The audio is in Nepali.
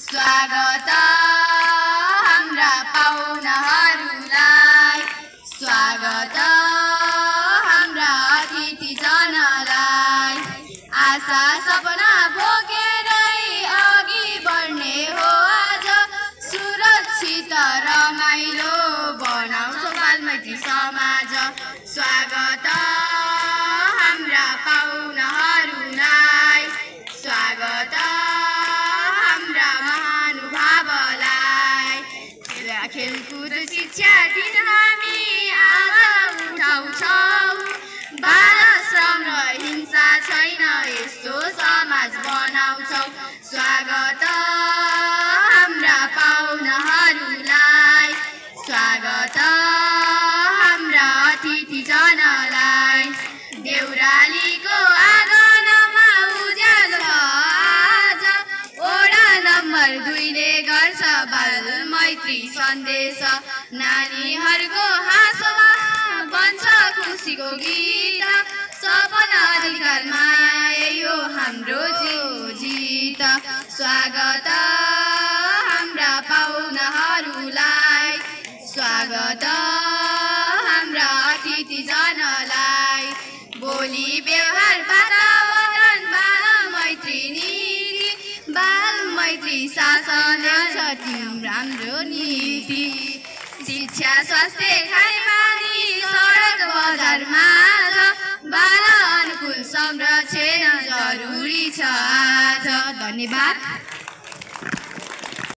स्वागत हाम्रा पाहुनाहरूलाई, स्वागत हाम्रा अतिथिजनलाई। आशा सपना बोकेरै अघि बढ्ने हो आज, सुरक्षित रमाइलो बनाउँछौ बालमैत्री समाज। स्वागत हाम्रा पाहुनाहरूलाई, स्वागत हाम्रा महानुभावलाई। खेलकुद शिक्षा दिन हामी आज उठाउँछौँ, बाल श्रम र हिंसा छैन यस्तो समाज बनाउँछौँ। स्वागत हाम्रा पाहुनाहरूलाई, स्वागत हाम्रा अतिथिजनलाई। देउरालीको आँगनमा उज्यालो छ आज, वडा नम्बर 2 ले गर्छ बाल मैत्री सन्देश। नानीहरूको हाँसोमा बन्छ खुसीको गीत, सपना अधिकार माया यो हाम्रो जीत। स्वागत हाम्रा पाहुनाहरूलाई, स्वागत हाम्रा अतिथिजनलाई। बोली व्यवहार वातावरण बाल मैत्री नीति, बाल मैत्री शासन छ हाम्रो नीति। शिक्षा स्वास्थ्य खानेपानी सडक बजारमा बाल अनुकूल संरक्षण जरुरी छ आज। धन्यवाद।